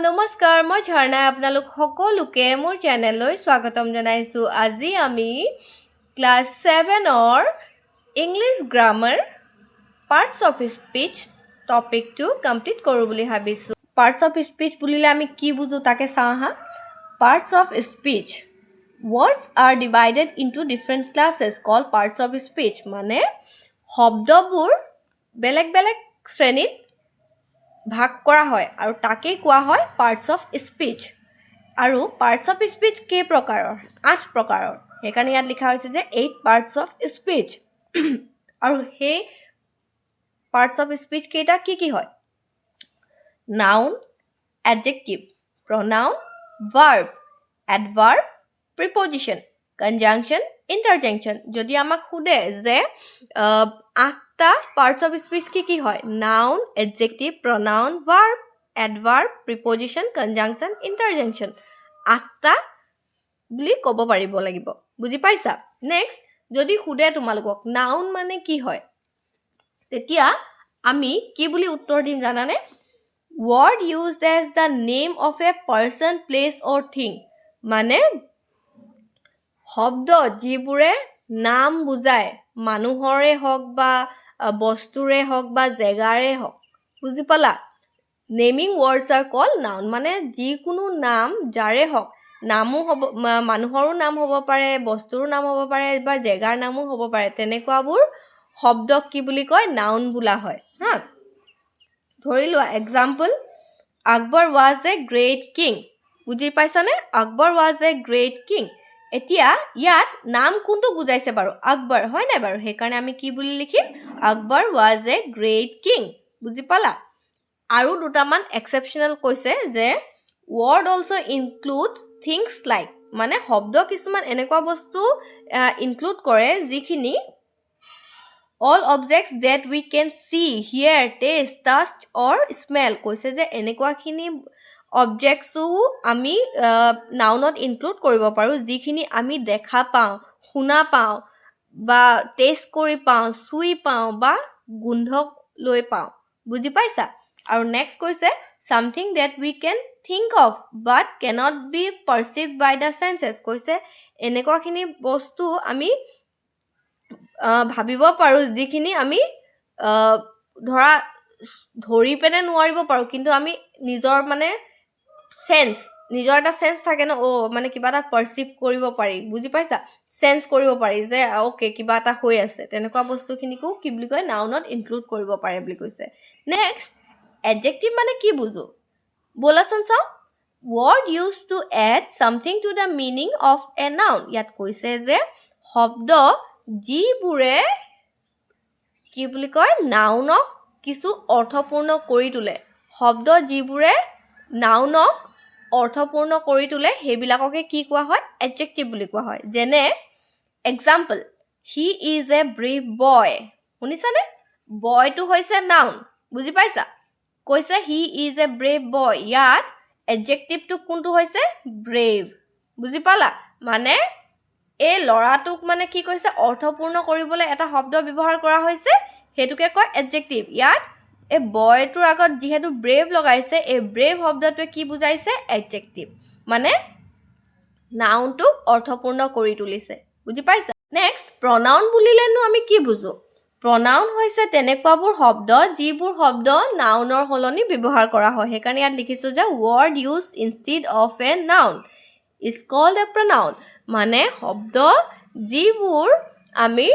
নমস্কাৰ মই ঝৰ্ণা আপোনালোক সকলোকে মোৰ চেনেললৈ স্বাগতম জনাইছোঁ আজি আমি ক্লাছ 7ৰ English grammar parts of speech টপিকটো কমপ্লিট কৰোঁ বুলি ভাবিছোঁ পাৰ্টস অফ স্পীচ বুলিলে আমি কি বুজো তাকে চাওঁ হা parts of speech words are divided into different classes called parts of speech মানে শব্দবোৰ বেলেগ বেলেগ শ্ৰেণীত ভাগ কৰা হয় আৰু তাকে কোৱা হয় পাৰ্টস অফ স্পীচ আৰু পাৰ্টস অফ স্পীচ কেই প্ৰকাৰৰ 8 প্ৰকাৰৰ সেইকাৰণে ইয়াত লিখা হৈছে যে 8 পাৰ্টস অফ স্পীচ আৰু সেই পাৰ্টস অফ স্পীচ কেইটা কি হয় noun adjective প্ৰনাউন verb এডভাৰ্ব preposition conjunction ইণ্টাৰজেংচন যদি আমাক সোধে যে 8টা পাৰ্টস অফ স্পীচ কি হয় noun adjective প্ৰনাউন verb এডভাৰ্ব preposition conjunction ইণ্টাৰজেংচন 8টা বুলি ক'ব পাৰিব লাগিব বুজি পাইছা নেক্সট যদি সোধে তোমালোকক নাউন মানে কি হয় তেতিয়া আমি কি বুলি উত্তৰ দিম জানানে word used as the name of a person place or thing মানে শব্দ যিবোৰে নাম বুজায় মানুহৰে হওক বা বস্তুৰে হওক বা জেগাৰে হওক বুজি পালা naming words R cold noun মানে যিকোনো নাম যাৰে হওক নামো হ'ব মানুহৰো নাম হ'ব পাৰে বস্তুৰো নাম হ'ব পাৰে বা জেগাৰ নামো হ'ব পাৰে তেনেকুৱাবোৰ শব্দক কি বুলি কয় নাউন বোলা হয় হা ধৰি লোৱা example Akbar was a great king বুজি পাইছানে Akbar was a great king এতিয়া ইয়াত নাম কোনটো বুজাইছে বাৰু আকবৰ হয় নাই বাৰু সেইকাৰণে আমি কি বুলি লিখিম Akbar was a great king বুজি পালা আৰু দুটামান এক্সেপশ্যনেল কৈছে যে word also' includes things like মানে শব্দ কিছুমান এনেকুৱা বস্তু ইনক্লুড কৰে যিখিনি all objects that we can see, hear, taste, touch or smell কৈছে যে এনেকুৱাখিনি অবজেক্টছো আমি নাউনত ইনক্লুড কৰিব পাৰোঁ যিখিনি আমি দেখা পাওঁ শুনা পাওঁ বা টেষ্ট কৰি পাওঁ চুই পাওঁ বা গোন্ধ লৈ পাওঁ বুজি পাইছা আৰু নেক্সট কৈছে something that we can think of but cannot be perceived by the senses কৈছে এনেকুৱাখিনি বস্তু আমি ভাবিব পাৰোঁ যিখিনি আমি ধৰা ধৰি পেনে নোৱাৰিব পাৰোঁ কিন্তু আমি নিজৰ মানে নিজৰ এটা চেন্স থাকে ন মানে কিবা এটা পাৰ্চিভ কৰিব পাৰি বুজি পাইছা চেন্স কৰিব পাৰি যে অ'কে কিবা এটা হৈ আছে তেনেকুৱা বস্তুখিনিকো কি বুলি কয় নাউনত ইনক্লুড কৰিব পাৰে বুলি কৈছে নেক্সট এডজেক্টিভ মানে কি বুজো ব'লাচোন চাওঁ word used to add something to the meaning of a noun ইয়াত কৈছে যে শব্দ যিবোৰে কি বুলি কয় নাউনক কিছু অৰ্থপূৰ্ণ কৰি তোলে শব্দ যিবোৰে নাউনক অৰ্থপূৰ্ণ কৰি তোলে সেইবিলাককে কি কোৱা হয় এডজেক্টিভ বুলি কোৱা হয় যেনে example he is a brave boy শুনিছানে বয়টো হৈছে নাউন বুজি পাইছা কৈছে হি ইজ এ ব্ৰেভ বয় ইয়াত এডজেক্টিভটো কোনটো হৈছে ব্ৰেভ বুজি পালা মানে এই ল'ৰাটোক মানে কি কৈছে অৰ্থপূৰ্ণ কৰিবলৈ এটা শব্দ ব্যৱহাৰ কৰা হৈছে সেইটোকে কয় এডজেক্টিভ ইয়াত এই বয়টোৰ আগত যিহেতু ব্ৰেভ লগাইছে এই ব্ৰেভ শব্দটোৱে কি বুজাইছে এডজেক্টিভ মানে নাউনটোক অৰ্থপূৰ্ণ কৰি তুলিছে বুজি পাইছা নেক্সট প্ৰনাউন বুলিলেনো আমি কি বুজো প্ৰনাউন হৈছে তেনেকুৱাবোৰ শব্দ যিবোৰ শব্দ নাউনৰ সলনি ব্যৱহাৰ কৰা হয় সেইকাৰণে ইয়াত লিখিছোঁ যে word use instead of a noun is called a pronoun মানে শব্দ যিবোৰ আমি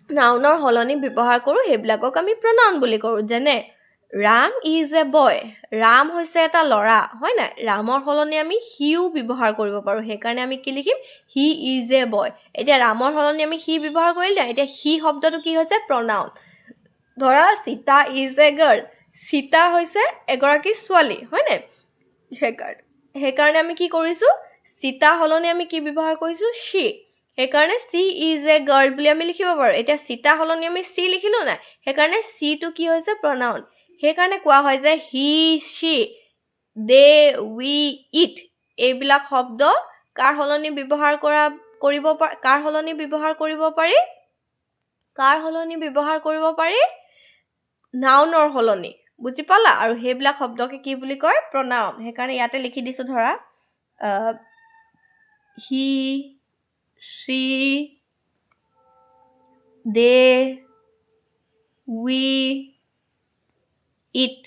নাউনৰ সলনি ব্যৱহাৰ কৰোঁ সেইবিলাকক আমি প্ৰনাউন বুলি কৰোঁ যেনে ৰাম ইজ এ বয় ৰাম হৈছে এটা ল'ৰা হয় নাই ৰামৰ সলনি আমি হিও ব্যৱহাৰ কৰিব পাৰোঁ সেইকাৰণে আমি কি লিখিম হি ইজ এ বয় এতিয়া ৰামৰ সলনি আমি হি ব্যৱহাৰ কৰিলোঁ এতিয়া হি শব্দটো কি হৈছে প্ৰনাউন ধৰা Sita is a girl Sita হৈছে এগৰাকী ছোৱালী হয় নাই সেইকাৰণে আমি কি কৰিছোঁ সীতা সলনি আমি কি ব্যৱহাৰ কৰিছোঁ শি সেইকাৰণে চি ইজ এ গাৰ্ল বুলি আমি লিখিব পাৰোঁ এতিয়া সীতা সলনি আমি চি লিখিলোঁ নাই সেইকাৰণে চিটো কি হৈছে প্ৰনাউন সেইকাৰণে কোৱা হয় যে he she they we eat এইবিলাক শব্দ কাৰ সলনি ব্যৱহাৰ কৰিব পাৰি নাউনৰ সলনি বুজি পালা আৰু হেইবিলাক শব্দকে কি বুলি কয় pronoun হেকাৰণে ইয়াতে লিখি দিছো ধৰা he she they we it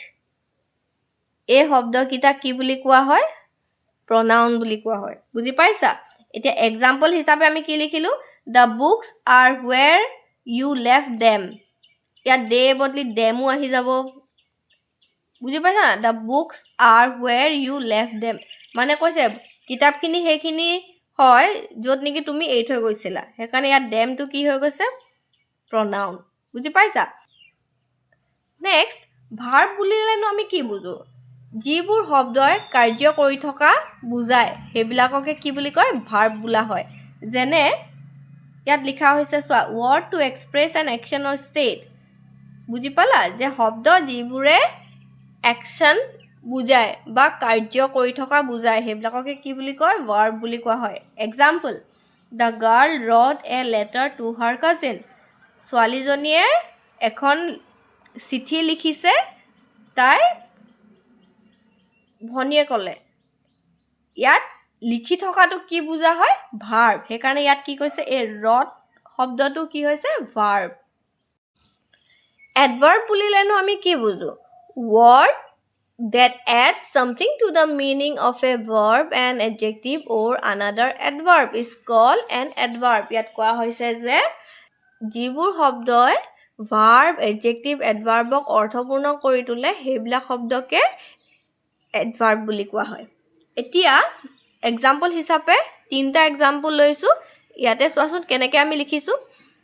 এই শব্দকিটা কি বুলি কোৱা হয় pronoun বুলি কোৱা হয় বুজি পাইছা এতিয়া এক্সাম্পল হিচাপে আমি কি লিখিলো the books are where you left them ইয়াত they বদলি them আহি যাব বুজি পাইছা না the books are where you left them মানে কৈছে কিতাপখিনি হেখিনি হয় যত নেকি তুমি এই থৈ গৈছিলা হেকাৰণে ইয়াত them টো কি হৈ গৈছে pronoun বুজি পাইছা নেক্সট ভাৰ্ব বুলিলেনো আমি কি বুজো যিবোৰ শব্দই কাৰ্য কৰি থকা বুজায় হেবিলাককে কি বুলি কয় ভাৰ্ব বুলা হয় যেনে ইয়াত লিখা হৈছে সোৱা word to express an action or state বুজি পালা যে শব্দ যিবোৰে action বুজায় বা কাৰ্য কৰি থকা বুজায় হেবিলাককে কি বুলি কয় verb বুলি কোৱা হয় example the girl wrote a letter to her cousin ছোৱালীজনীয়ে এখন চিঠি লিখিছে তাই ভনিয়ে কলে ইয়াত লিখি থকাটো কি বুজা হয় verb হেকাৰণে ইয়াত কি কৈছে এই wrote শব্দটো কি হৈছে verb adverb বুলিলেনো আমি কি বুজো word that adds something to the meaning of a verb an adjective or another adverb is called an adverb ইয়াত কোৱা হৈছে যে যিবোৰ শব্দই verb adjective adverbক অৰ্থপূৰ্ণ কৰি তোলে হেবিলাক শব্দকে adverb বুলি কোৱা হয় এতিয়া এক্সাম্পল হিচাপে তিনটা এক্সাম্পল লৈছো ইয়াতে চোৱাচোন কেনেকৈ আমি লিখিছো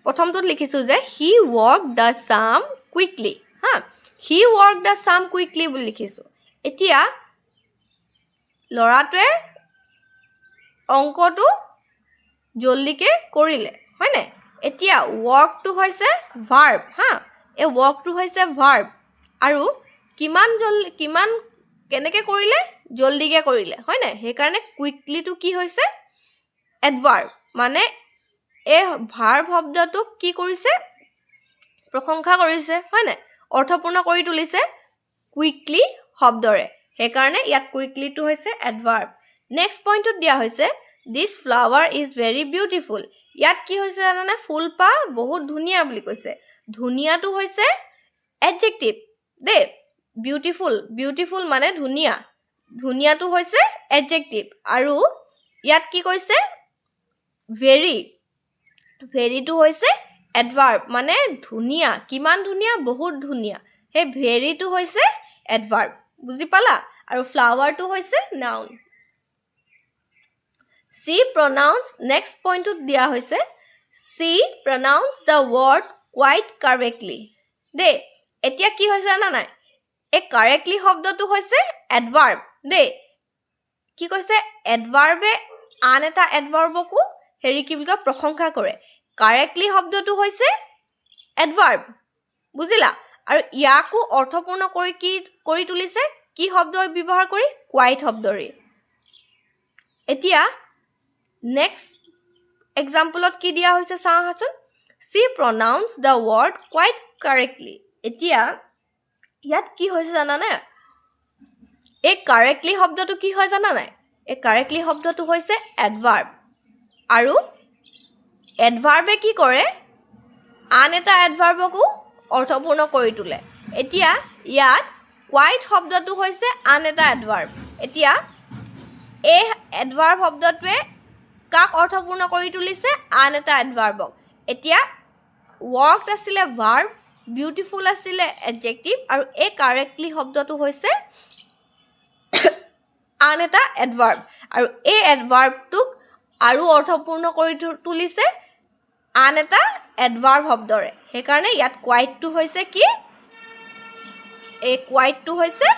প্ৰথমটোত লিখিছো যে he walked the sum quickly হা he walked the sum quickly বুলি লিখিছো এতিয়া লৰাটোৱে অংকটো জলদিকে কৰিলে হয়নে এতিয়া walk টো হৈছে verb হা এই walk টো হৈছে verb আৰু কিমান কেনেকে কৰিলে জলদিকে কৰিলে হয়নে হেকাৰণে quickly টো কি হৈছে adverb মানে এই verb শব্দটোক কি কৰিছে প্ৰশংসা কৰিছে হয়নে অৰ্থপূৰ্ণ কৰি তুলিছে quickly শব্দৰে হেকাৰণে ইয়াত quickly টো হৈছে adverb next পইণ্টত দিয়া হৈছে this flower is very beautiful ইয়াত কি হৈছে জানানে ফুলপা বহুত ধুনিয়া বুলি কৈছে ধুনিয়াটো হৈছে adjective দে beautiful মানে ধুনিয়া ধুনিয়াটো হৈছে adjective আৰু ইয়াত কি কৈছে very টো হৈছে adverb মানে ধুনিয়া কিমান ধুনিয়া বহুত ধুনিয়া হে very টো হৈছে adverb বুজি পালা আৰু flower টো হৈছে noun she pronouns next point ত দিয়া হৈছে she pronounce the word quite correctly দে এতিয়া কি হৈছে জানা নাই এই correctly শব্দটো হৈছে adverb দে কি কৈছে adverb আন এটা adverbকো হেৰি কি বুলি কয় প্ৰশংসা কৰে correctly শব্দটো হৈছে adverb বুজিলা আৰু ইয়াকো অৰ্থপূৰ্ণ কৰি তুলিছে কি শব্দ ব্যৱহাৰ কৰি quite শব্দৰে এতিয়া next exampleত কি দিয়া হৈছে চাওহাচোন she pronounced the word quite correctly এতিয়া ইয়াত কি হৈছে জানা নাই এই correctly শব্দটো কি হয় জানা নাই এই correctly শব্দটো হৈছে adverb আৰু adverbe কি কৰে আন এটা adverbকো অৰ্থপূৰ্ণ কৰি তোলে এতিয়া ইয়াত quite শব্দটো হৈছে আন এটা adverb এতিয়া এই adverb শব্দটোৱে কাক অৰ্থপূৰ্ণ কৰি তুলিছে আন এটা adverbক এতিয়া walked আছিলে verb beautiful আছিলে adjective আৰু এই correctly শব্দটো হৈছে আন এটা adverb আৰু এই adverbটোক আৰু অৰ্থপূৰ্ণ কৰি তুলিছে আন এটা adverb শব্দৰে হেকাৰণে ইয়াত quite টো হৈছে কি এই quite টো হৈছে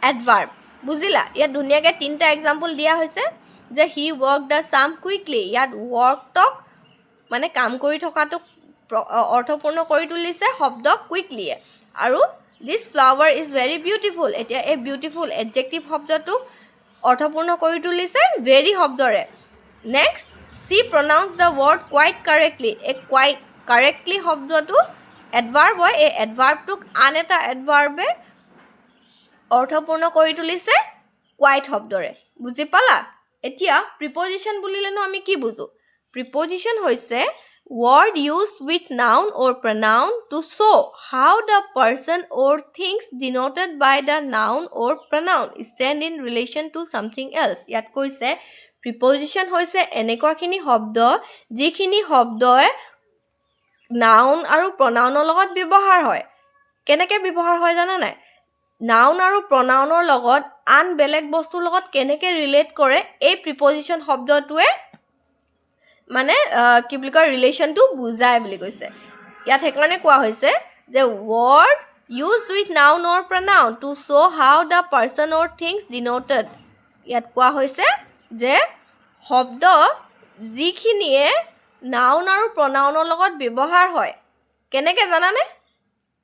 adverb বুজিলা ইয়াত ধুনিয়াকে তিনটা एग्जांपल দিয়া হৈছে যে he worked the sum quickly ইয়াত workতক মানে কাম কৰি থকাটো অৰ্থপূৰ্ণ কৰি তুলিছে শব্দ quickly আৰু this flower is very beautiful এতিয়া এই beautiful adjective শব্দটো অৰ্থপূৰ্ণ কৰি তুলিছে very শব্দৰে next she pronounced the word quite correctly এই quite correctly শব্দটো adverb হয় এই adverbটোক আন এটা adverbe অৰ্থপূৰ্ণ কৰি তুলিছে কোৱাইট শব্দৰে বুজি পালা এতিয়া প্ৰিপজিশন বুলিলেনো আমি কি বুজো প্ৰিপজিশন হৈছে word used with noun or pronoun to show how the person or things denoted by the noun or pronoun stand in relation to something else ইয়াত কৈছে প্ৰিপজিশন হৈছে এনেকুৱাখিনি শব্দ যিখিনি শব্দই noun আৰু pronounৰ লগত ব্যৱহাৰ হয় কেনেকৈ ব্যৱহাৰ হয় জানা নাই noun আৰু pronounৰ লগত আন বেলেগ বস্তুৰ লগত কেনেকৈ ৰিলেট কৰে এই প্ৰিপজিশন শব্দটোৱে মানে কি বুলি কয় ৰিলেশনটো বুজায় বুলি কৈছে ইয়াত হেকাৰণে কোৱা হৈছে যে word used with noun or pronoun to show how the person or things denoted ইয়াত কোৱা হৈছে যে শব্দ যিখিনিয়ে noun আৰু pronounৰ লগত ব্যৱহাৰ হয় কেনেকৈ জানানে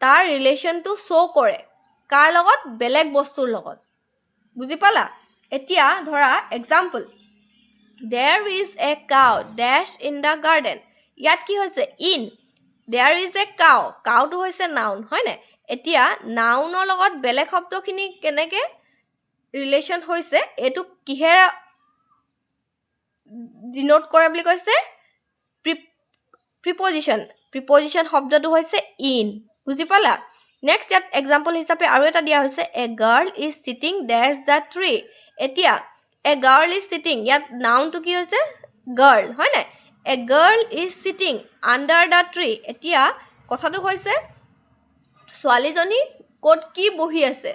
তাৰ ৰিলেশনটো শো কৰে কাৰ লগত বেলেগ বস্তুৰ লগত বুজি পালা এতিয়া ধৰা example There is a cow dashed in the garden. ইয়াত কি হৈছে in there is a cow কাউটো হৈছে noun হয় না এতিয়া নাউনৰ লগত বেলেগ শব্দখিনি কেনেকে ৰিলেশন হৈছে এটো কিহেৰে ডিনোট কৰে বুলি কৈছে প্ৰিপজিশন শব্দটো হৈছে in বুজি পালা নেক্সট ইয়াত এক্সাম্পল হিচাপে আৰু এটা দিয়া হৈছে a girl is sitting dash the tree এতিয়া A girl is sitting. ইয়াত noun to কি হৈছে girl হয় না A girl is sitting under the tree. এতিয়া কথাটো হৈছে ছোৱালীজনী ক'ত কি বহি আছে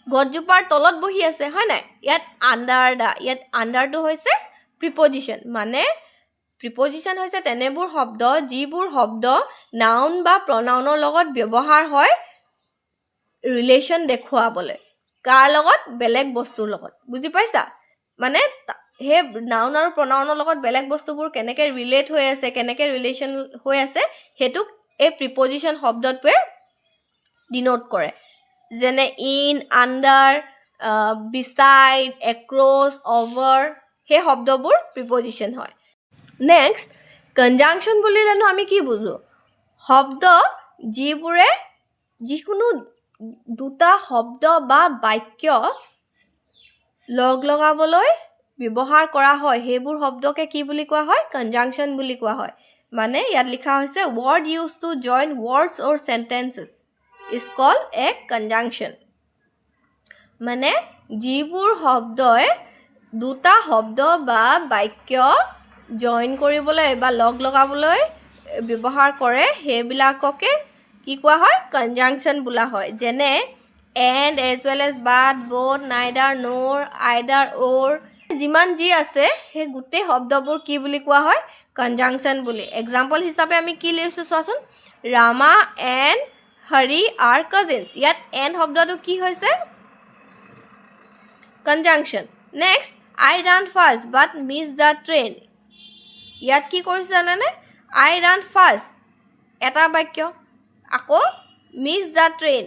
গছজোপাৰ তলত বহি আছে হয় না ইয়াত under টো হৈছে প্ৰিপজিশন মানে প্ৰিপজিশন হৈছে তেনেবোৰ শব্দ যিবোৰ শব্দ noun বা pronounৰ লগত ব্যৱহাৰ হয় ৰিলেশন দেখুৱাবলৈ কাৰ লগত বেলেগ বস্তুৰ লগত বুজি পাইছা মানে হে নাউন আৰু প্ৰনাউনৰ লগত বেলেগ বস্তুবোৰ কেনেকৈ ৰিলেট হৈ আছে কেনেকৈ ৰিলেশন হৈ আছে হেতু এই প্ৰিপজিশন শব্দটোৱে ডিনোট কৰে যেনে in under beside across over হে শব্দবোৰ প্ৰিপজিশন হয় নেক্সট কনজাংকশন বুলিলেনো আমি কি বুজো শব্দ যিবোৰে যিকোনো দুটা শব্দ বা বাক্য লগাবলৈ ব্যৱহাৰ কৰা হয় হেবোৰ শব্দকে কি বুলি কোৱা হয় কনজাংকশন বুলি কোৱা হয় মানে ইয়াত লিখা হৈছে word used to join words or sentences is called a conjunction মানে যিবোৰ শব্দই দুটা শব্দ বা বাক্য জয়েন কৰিবলৈ বা লগাবলৈ ব্যৱহাৰ কৰে হেবিলাককে কি কোৱা হয় কনজাংকশন বোলা হয় যেনে and as well as but both neither nor either or যিমান যি আছে হে গুটে শব্দবোৰ কি বুলি কোৱা হয় কনজাংকশন বুলি এক্সাম্পল হিচাপে আমি কি লৈছো চোৱাচোন Rama and Hari are cousins ইয়াত and শব্দটো কি হৈছে কনজাংকশন next I ran fast but missed the train ইয়াত কি কৰিছে জানানে I ran fast এটা বাক্য আকৌ miss the train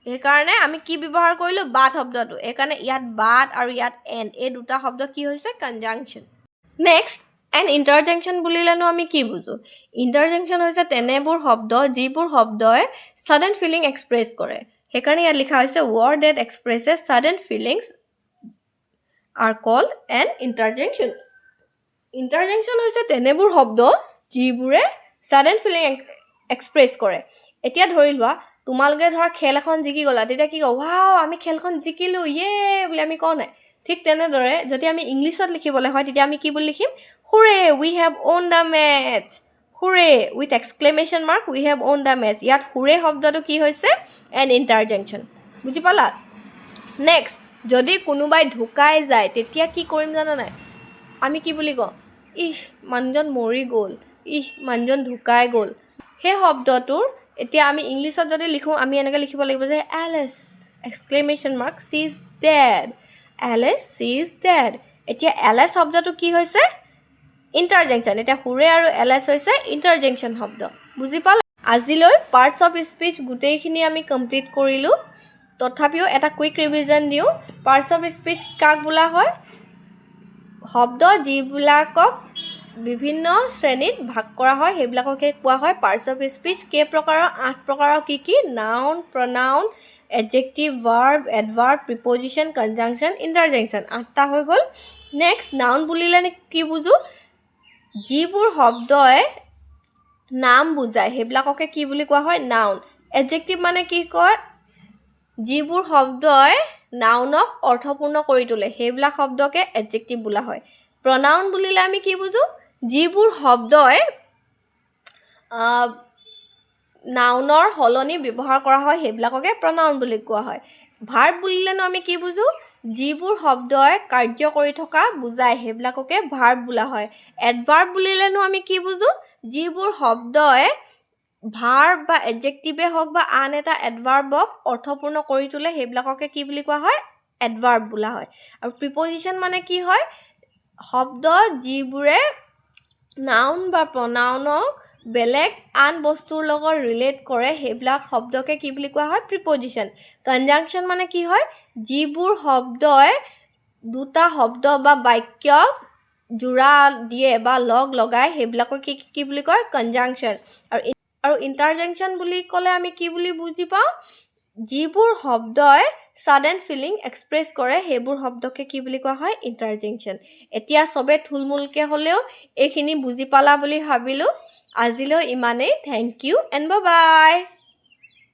একাৰণে আমি কি ব্যৱহাৰ কৰিলো but শব্দটো একাৰণে ইয়াত but আৰু ইয়াত and এই দুটা শব্দ কি হৈছে কনজাংকশন নেক্সট এন ইন্টাৰজেকশন বুলিলেনো আমি কি বুজো ইন্টাৰজেকশন হৈছে তেনেবোৰ শব্দ যিবোৰ শব্দই sudden feeling express কৰে একাৰণে ইয়াত লিখা হৈছে word that expresses sudden feelings are called an interjection interjection হৈছে তেনেবোৰ শব্দ যিবোৰে sudden feeling express কৰে এতিয়া ধৰি লোৱা তোমালগে ধৰা খেল এখন জিকি গলা তেতিয়া কি কও ওয়াও আমি খেলখন জিকিলো ইয়ে বুলি আমি কও নাই ঠিক তেনেদৰে যদি আমি ইংলিশত লিখিবলৈ হয় তেতিয়া আমি কি বুলি লিখিম হুৰে we have won the match হুৰে with exclamation mark we have won the match ইয়াত হুৰে শব্দটো কি হৈছে an interjection বুজি পালা নেক্সট যদি কোনোবাই ঢুকাই যায় তেতিয়া কি কৰিম জানা নাই আমি কি বুলি কও ইহ মানজন মৰি গল ইহ মানজন ঢুকাই গল হে শব্দটোৰ এতিয়া আমি ইংলিশত যদি লিখো আমি এনেকৈ লিখিব লাগিব যে Alice exclamation mark she is dead Alice she is dead এতিয়া Alice শব্দটো কি হৈছে ইন্টাৰজেকশন এটা হুৰে আৰু Alice হৈছে ইন্টাৰজেকশন শব্দ বুজি পালা আজিলৈ পাৰ্টস অফ স্পিচ গুটেইখিনি আমি কমপ্লিট কৰিলো তথাপিও এটা কুইক ৰিভিজন দিও পাৰ্টস অফ স্পিচ কাক বোলা হয় শব্দ যিবিলাকক বিভিন্ন শ্ৰেণীত ভাগ কৰা হয় সেইবিলাককে কোৱা হয় পাৰ্টছ অফ স্পীচ কেই প্ৰকাৰৰ 8 প্ৰকাৰৰ কি noun প্ৰনাউন adjective verb এডভাৰ্ব preposition conjunction ইণ্টাৰজেকশ্যন 8টা হৈ গ'ল নেক্সট নাউন বুলিলে কি বুজো যিবোৰ শব্দই নাম বুজায় সেইবিলাককে কি বুলি কোৱা হয় নাউন এডজেক্টিভ মানে কি কয় যিবোৰ শব্দই নাউনক অৰ্থপূৰ্ণ কৰি তোলে সেইবিলাক শব্দকে এডজেক্টিভ বোলা হয় প্ৰনাউন বুলিলে আমি কি বুজো যিবোৰ শব্দই নাউনৰ সলনি ব্যৱহাৰ কৰা হয় সেইবিলাককে প্ৰনাউন বুলি কোৱা হয় ভাৰ্ব বুলিলেনো আমি কি বুজো যিবোৰ শব্দই কাৰ্য কৰি থকা বুজায় সেইবিলাককে ভাৰ্ব বোলা হয় এডভাৰ্ব বুলিলেনো আমি কি বুজো যিবোৰ শব্দই ভাৰ্ব বা এডজেক্টিভে হওক বা আন এটা এডভাৰ্বক অৰ্থপূৰ্ণ কৰি তোলে সেইবিলাককে কি বুলি কোৱা হয় এডভাৰ্ব বোলা হয় আৰু প্ৰিপজিশ্যন মানে কি হয় শব্দ যিবোৰে নাউন বা প্ৰনাউনক বেলেগ আন বস্তুৰ লগত ৰিলেট কৰে সেইবিলাক শব্দকে কি বুলি কোৱা হয় প্ৰিপজিশ্যন কনজাংচন মানে কি হয় যিবোৰ শব্দই দুটা শব্দ বা বাক্যক জোৰা দিয়ে বা লগ লগায় সেইবিলাকক কি বুলি কয় কনজাংচন আৰু ইণ্টাৰজেকশ্যন বুলি ক'লে আমি কি বুলি বুজি পাওঁ যিবোৰ শব্দই ছাডেন ফিলিং এক্সপ্ৰেছ কৰে সেইবোৰ শব্দকে কি বুলি কোৱা হয় ইণ্টাৰজেকশ্যন এতিয়া চবে থুলমূলকৈ হ'লেও এইখিনি বুজি পালা বুলি ভাবিলোঁ আজিলৈ ইমানেই থেংক ইউ এণ্ড বাই